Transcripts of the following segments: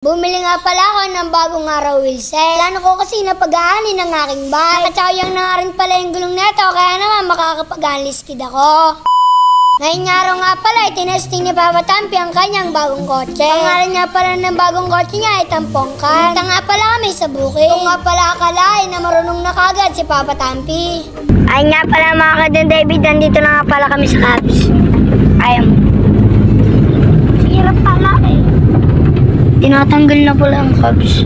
Bumili nga pala ako ng bagong araw wheel set. Plano ko kasi na pag-aanin ng aking bike. Nakatsayang na nga rin pala yung gulong neto, kaya naman makakapag-unleash skid ako. Ngayong araw nga pala, tinesting ni Papa Tampi ang kanyang bagong kotse. Ang ngalan nga pala ng bagong kotse niya ay Tampongkan. Punta nga pala kami sa bukid. Kung nga pala akalain na marunong na kagad si Papa Tampi. Ay nga pala mga kadon David, nandito na nga pala kami sa Cubs. Ayun. Hirap pala eh. Tinatanggal na pala ang Cubs.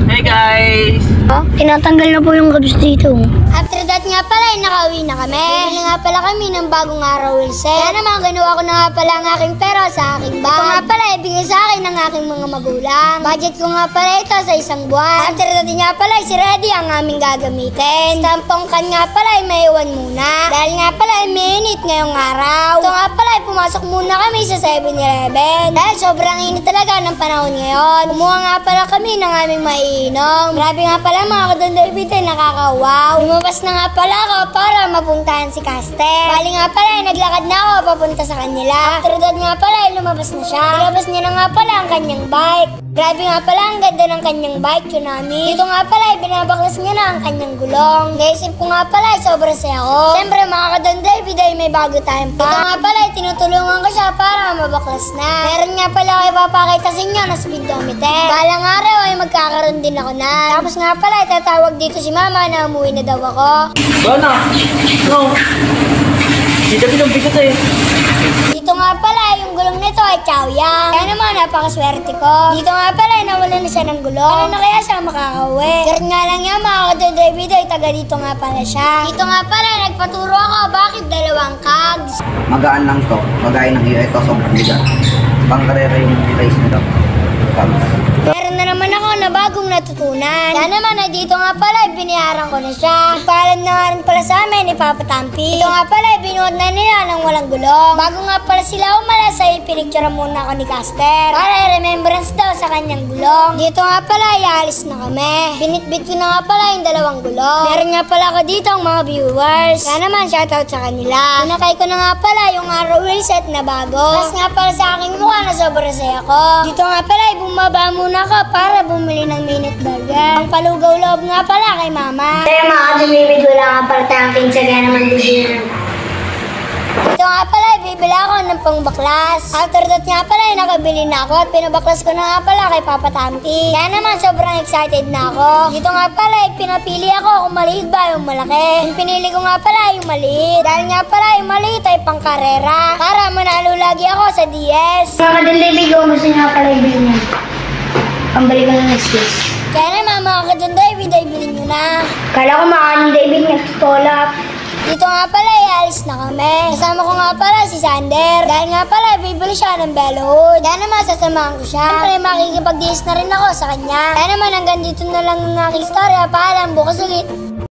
Hey guys! Oh, tinatanggal na po yung Cubs dito. After that nga pala, nakauwi na kami. Bumili nga pala kami ng bagong araw wheel set. Kaya naman, ginawa ko na nga pala ang aking pera sa aking bag. Ito nga pala, ibigay sa akin ng aking mga magulang. Budget ko nga pala ito sa isang buwan. After that nga pala, si Ready ang aming gagamitin. Tampongkan nga pala, may iwan muna. Dahil nga pala, mainit ngayong araw. Ito nga pala, pumasok muna kami sa 7-Eleven. Dahil sobrang init talaga ng panahon ngayon. Kumuha nga pala kami ng aming maiinom. Grabe nga pala mga kadon David, nakakawaw. Lumabas na nga pala ako para mapuntahan si Caster. Bali nga pala, naglakad na ako papunta sa kanila. After that nga pala, lumabas na siya. Lumabas niya na nga pala ang kanyang bike. Grabe nga pala, ang ganda ng kanyang bike, Tsunami. Dito nga pala, binabaklas niya na ang kanyang gulong. Naisip ko nga pala, sobra saya ko. Siyempre mga kadon David ay may bago tayong pa. Dito nga pala, tinutulungan ko siya para mabaklas na. Meron nga pala ako ipapakita sa inyo na speedometer. Balang araw ay magkakaroon din ako na. Tapos nga pala, tatawag dito si mama na umuwi na daw ako. Bana! No! Dito binubigat eh. Dito nga pala, yung gulong nito ay Chaoyang. Kaya naman, napakaswerte ko. Dito nga pala, nawala na siya ng gulong. Ano na kaya siya makakauwi? Pero nga lang yan, mga kadon David ay taga dito nga pala siya. Dito nga pala, nagpaturo ako, bakit dalawang cogs? Magaan lang to, magaya ng iyo. Ito sobrang bigat. Pangkarera yung race nito. Meron na naman ako na bagong natutunan. Kaya naman, dito nga pala, biniyaran ko na siya. Paalam na nga rin pala sa amin ni Papa Tampi. Ito nga pala, binuot na nila ng walang gulong. Bago nga pala sila umalas, ay pinicture muna ako ni Caster para remembrance daw sa kanyang gulong. Dito nga pala, ialis na kami. Binitbit ko na nga pala yung dalawang gulong. Meron nga pala ako dito ang mga viewers. Kaya naman, shoutout sa kanila. Pinakay ko na nga pala yung araw wheel set na bago. Tapos nga pala sa aking mukha na sobrang saya ko. Dito nga pala, bumaba muna ako para bumili ng minute burger. Ang palugaw loob nga pala kay mama. Kaya mga kadumimid, wala nga pala tayong kinsa, kaya naman bibili. Ito nga pala, bibili ako ng pangbaklas. After that nga pala, nakabili na ako at pinabaklas ko na nga pala kay Papa Tampi. Kaya naman, sobrang excited na ako. Dito nga pala, pinapili ako kung maliit ba yung malaki. Yung pinili ko nga pala yung maliit. Dahil nga pala yung maliit ay pangkarera. Para manalo lagi ako sa DS. Mga kadon David, gusto nga pala ibili niya. Pambali ko ng skis. Kaya naman mga kadon David, ay bilhin nyo na. Kala ko mga kadon David, nagtutulap. Dito nga pala, ialis na kami. Kasama ko nga pala si Sander. Dahil nga pala, bibili siya ng Bellwood. Kaya naman, sasamahan ko siya. Siyempre, makikipag-diis na rin ako sa kanya. Kaya naman, hanggang dito na lang ang aking storya. Paalam, bukas ulit.